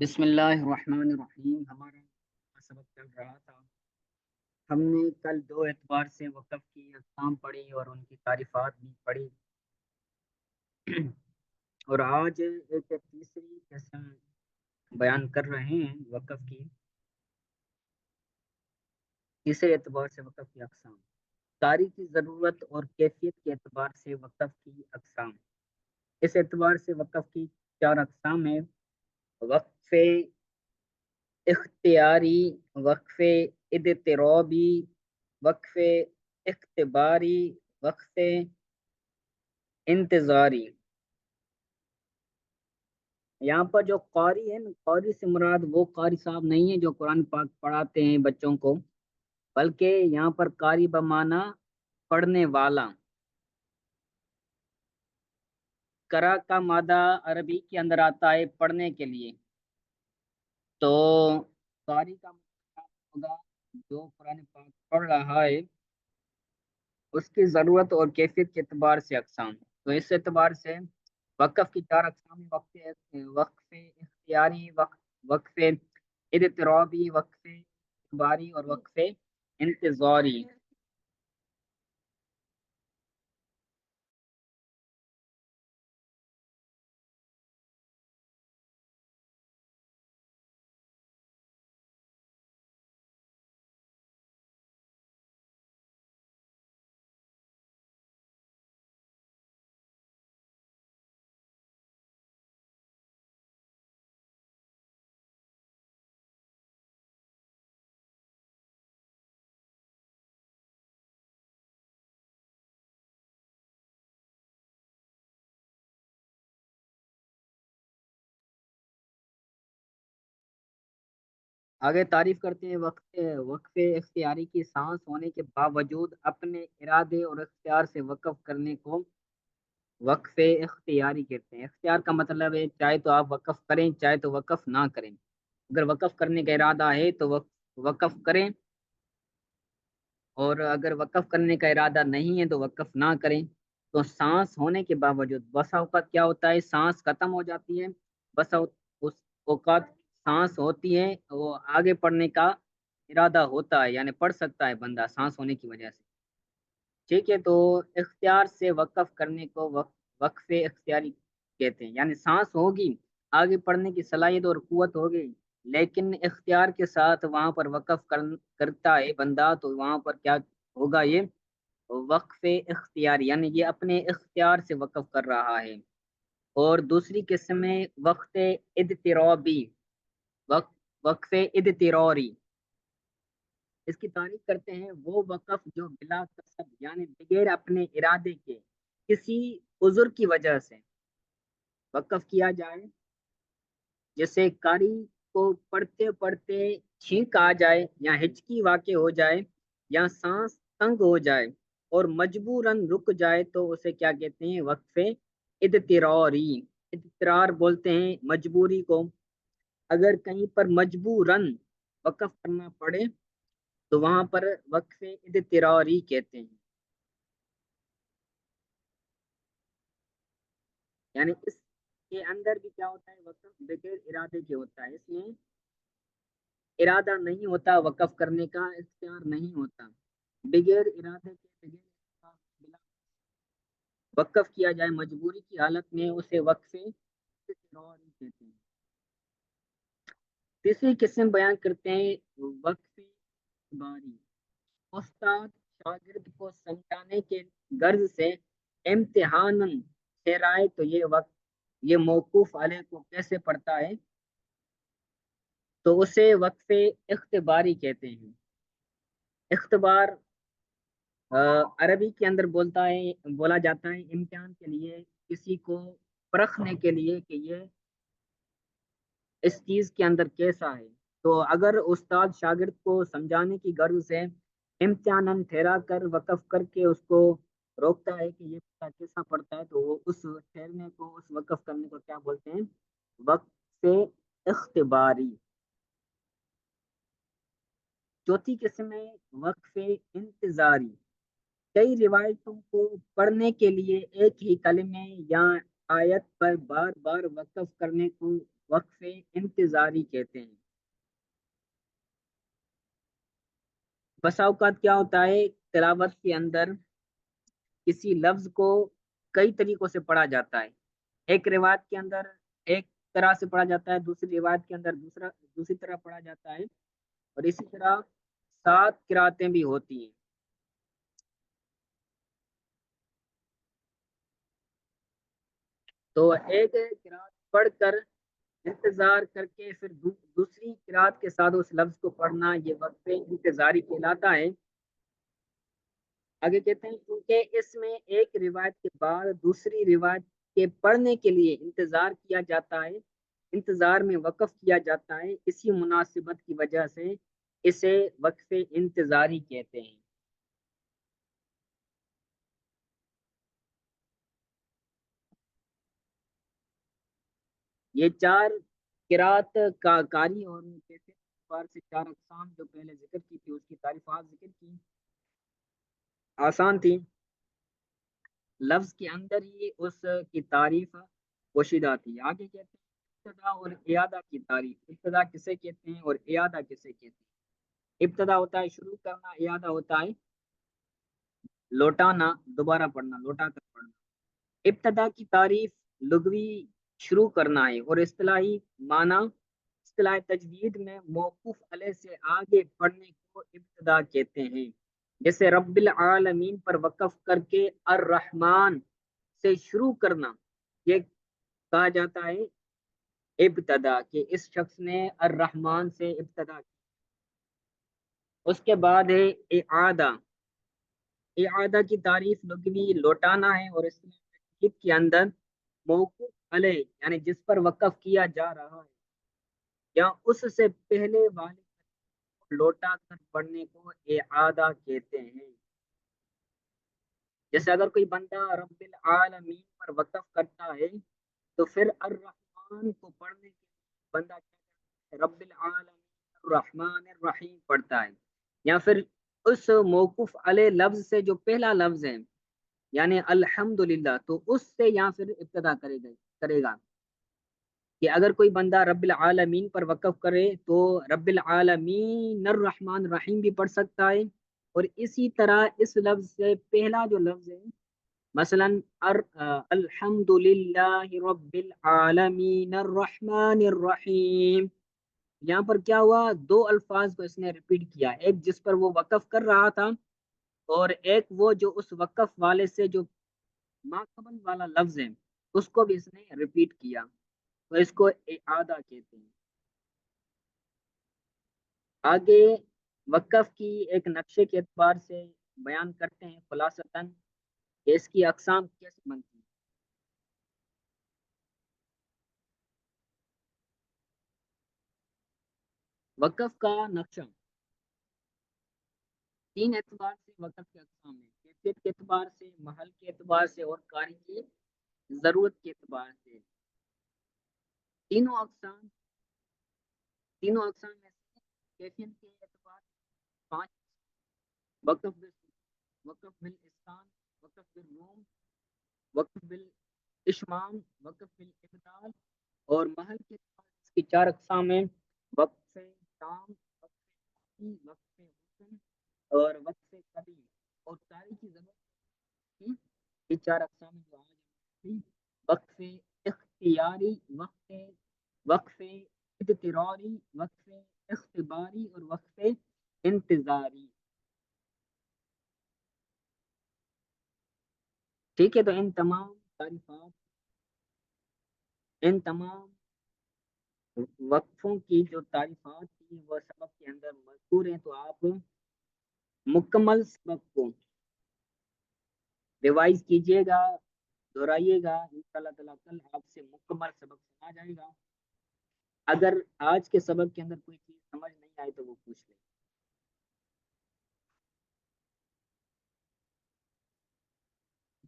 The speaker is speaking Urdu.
بسم اللہ الرحمن الرحیم۔ ہمارا سبق چل رہا تھا، ہم نے کل دو اعتبار سے وقف کی اقسام پڑھی اور ان کی تعریفات بھی پڑھی، اور آج ایک تیسری قسم بیان کر رہے ہیں وقف کی۔ تیسرے اعتبار سے وقف کی اقسام، قاری کی ضرورت اور کیفیت کے اعتبار سے وقف کی اقسام۔ اس اعتبار سے وقف کی چار اقسام ہیں: وقف اختیاری، وقف اضطرابی، وقف اختباری، وقف انتظاری۔ یہاں پر جو قاری ہے نا، قاری سے مراد وہ قاری صاحب نہیں ہے جو قرآن پاک پڑھاتے ہیں بچوں کو، بلکہ یہاں پر قاری بمانا پڑھنے والا۔ قرأ کا مادہ عربی کے اندر آتا ہے پڑھنے کے لیے، تو قاری کا مطلب ہوگا جو قرآن پاک پڑھ رہا ہے، اس کی ضرورت اور کیفیت کے اعتبار سے اقسام۔ تو اس اعتبار سے وقف کی چار اقسام ہیں: وقف اختیاری، وقف اضطرابی، وقف اخباری اور وقف انتظاری۔ آگے تعریف کرتے ہیں وقف اختیاری کی: سانس ہونے کے باوجود اپنے ارادے اور اختیار سے وقف کرنے کو وقف اختیاری کہتے ہیں۔ اختیار کا مطلب ہے چاہے تو آپ وقف کریں، چاہے تو وقف نہ کریں۔ اگر وقف کرنے کا ارادہ ہے تو وقف کریں، اور اگر وقف کرنے کا ارادہ نہیں ہے تو وقف نہ کریں۔ تو سانس ہونے کے باوجود، بسا اوقات کیا ہوتا ہے سانس ختم ہو جاتی ہے، بسا اس اوقات سانس ہوتی ہے، وہ آگے پڑھنے کا ارادہ ہوتا ہے، یعنی پڑھ سکتا ہے بندہ سانس ہونے کی وجہ سے، ٹھیک ہے۔ تو اختیار سے وقف کرنے کو وقف اختیاری کہتے ہیں، یعنی سانس ہوگی، آگے پڑھنے کی صلاحیت اور قوت ہوگی، لیکن اختیار کے ساتھ وہاں پر وقف کرتا ہے بندہ، تو وہاں پر کیا ہوگا؟ یہ وقف اختیاری، یعنی یہ اپنے اختیار سے وقف کر رہا ہے۔ اور دوسری قسم ہے وقف اضطرابی، وقف اضطراری۔ اس کی تعریف کرتے ہیں: وہ وقف جو بلا قصد، یعنی بغیر اپنے ارادے کے کسی عذر کی وجہ سے وقف کیا جائے، جیسے قاری کو پڑھتے پڑھتے چھینک آ جائے، یا ہچکی واقع ہو جائے، یا سانس تنگ ہو جائے اور مجبوراً رک جائے، تو اسے کیا کہتے ہیں؟ وقف اضطراری۔ اضطرار بولتے ہیں مجبوری کو۔ اگر کہیں پر مجبوراً وقف کرنا پڑے تو وہاں پر وقف اضطراری کہتے ہیں۔ یعنی اس کے اندر بھی کیا ہوتا ہے؟ وقف بغیر ارادے کے ہوتا ہے، اس میں ارادہ نہیں ہوتا، وقف کرنے کا اختیار نہیں ہوتا، بغیر ارادے کے بلا وقف کیا جائے مجبوری کی حالت میں، اسے وقف اضطراری کہتے ہیں۔ تیسری قسم بیان کرتے ہیں وقف باری۔ استاد شاگرد کو سمجھانے کے غرض سے امتحاناً ٹھہرائے تو یہ وقت، یہ موقوف علیہ کو کیسے پڑھتا ہے؟ تو اسے وقف اختباری کہتے ہیں۔ اختبار عربی کے اندر بولا جاتا ہے امتحان کے لیے، کسی کو پرکھنے کے لیے کہ یہ اس چیز کے اندر کیسا ہے۔ تو اگر استاد شاگرد کو سمجھانے کی غرض سے امتحان ٹھہرا کر وقف کر کے اس کو روکتا ہے کہ یہ بچہ کیسا پڑھتا ہے، تو وہ اس ٹھہرنے کو، اس وقف کرنے کو کیا بولتے ہیں؟ وقف اختباری۔ چوتھی قسم ہے وقف انتظاری۔ کئی روایتوں کو پڑھنے کے لیے ایک ہی کلمے یا آیت پر بار بار وقف کرنے کو وقف انتظاری کہتے ہیں۔ بسا اوقات کیا ہوتا ہے، تلاوت کے اندر کسی لفظ کو کئی طریقوں سے پڑھا جاتا ہے۔ ایک روایت کے اندر ایک طرح سے پڑھا جاتا ہے، دوسری روایت کے اندر دوسری طرح پڑھا جاتا ہے، اور اسی طرح 7 قراتیں بھی ہوتی ہیں۔ تو ایک قرات پڑھ کر انتظار کر کے پھر دوسری قرات کے ساتھ اس لفظ کو پڑھنا، یہ وقف انتظاری کہلاتا ہے۔ آگے کہتے ہیں کیونکہ اس میں ایک روایت کے بعد دوسری روایت کے پڑھنے کے لیے انتظار کیا جاتا ہے، انتظار میں وقف کیا جاتا ہے، اسی مناسبت کی وجہ سے اسے وقف انتظاری کہتے ہیں۔ یہ 4 قرات کا کاری اور کیسے اعتبار سے 4 اقسام جو پہلے ذکر کی تھی، اس کی تعریفات ذکر کی، آسان تھی۔ لفظ کے اندر ہی اس کی تعریف پوشیدہ تھی۔ آگے کہتے ہیں ابتدا اور اعادہ کی تعریف۔ ابتدا کسے کہتے ہیں اور اعادہ کسے کہتے ہیں؟ ابتدا ہوتا ہے شروع کرنا، اعادہ ہوتا ہے لوٹانا، دوبارہ پڑھنا، لوٹا کر پڑھنا۔ ابتدا کی تعریف لغوی شروع کرنا ہے، اور اصطلاحی معنی اصطلاح تجوید میں موقوف علیہ سے آگے پڑھنے کو ابتدا کہتے ہیں۔ جیسے رب العالمین پر وقف کر کے الرحمن سے شروع کرنا، یہ کہا جاتا ہے ابتدا، کہ اس شخص نے الرحمن سے ابتدا کی۔ اس کے بعد ہے اعادہ۔ اعادہ کی تعریف لغوی لوٹانا ہے، اور اس کے اندر موقوف علیہ یعنی جس پر وقف کیا جا رہا ہے یا اس سے پہلے والے کو لوٹا کر پڑھنے کو اعادہ کہتے ہیں۔ جیسے اگر کوئی بندہ رب العالمین پر وقف کرتا ہے تو پھر الرحمن کو پڑھنے کے بندہ کیا کرتا ہے؟ رب العالمین الرحمن الرحیم پڑھتا ہے، یا پھر اس موقوف علیہ لفظ سے جو پہلا لفظ ہے یعنی الحمدللہ، تو اس سے یا پھر ابتدا کرے گا کہ اگر کوئی بندہ رب العالمین پر وقف کرے تو رب العالمین الرحمن الرحیم بھی پڑھ سکتا ہے، اور اسی طرح اس لفظ سے پہلا جو لفظ ہے مثلا الحمد للہ رب العالمین الرحمن الرحیم، یہاں پر کیا ہوا، 2 الفاظ کو اس نے ریپیٹ کیا، ایک جس پر وہ وقف کر رہا تھا، اور ایک وہ جو اس وقف والے سے جو ما قبل والا لفظ ہے اس کو بھی اس نے ریپیٹ کیا، تو اس کو اعادہ کہتے ہیں۔ آگے وقف کی ایک نقشے کے اعتبار سے بیان کرتے ہیں خلاصتاً کہ اس کی اقسام کیسے بنتی ہیں۔ وقف کا نقشہ 3 اعتبار سے وقف کے اقسام ہیں، کیفیت کے اعتبار سے، محل کے اعتبار سے، اور قاری کی ضرورت کے اعتبار سے۔ تینوں اقسام میں سے کیفیت کے اعتبار 5: وقف وقف بالاسکان، وقف بالروم، وقف بالاشمام، وقف بالابدال، اور محل کے اعتبار سے اس کی 4 اقسام ہیں: وقف تام، وقف خفی، وقف حسن، اور وقف قبیل۔ اور قاری کی ضرورت کی یہ 4 اقسام جو آج ہم وقف اختیاری، وقف اضطراری، وقف اختباری، اور وقف انتظاری۔ ٹھیک ہے، تو ان تمام تعریفات، ان تمام وقفوں کی جو تعریفات تھی وہ سبق کے اندر مذکور ہیں، تو آپ مکمل سبق کو ریوائز کیجئے گا، دہرائیے گا، انشاءاللہ تعالیٰ کل آپ سے مکمل سبق سنا جائے گا۔ اگر آج کے سبق کے اندر کوئی چیز سمجھ نہیں آئی تو وہ پوچھ لیں۔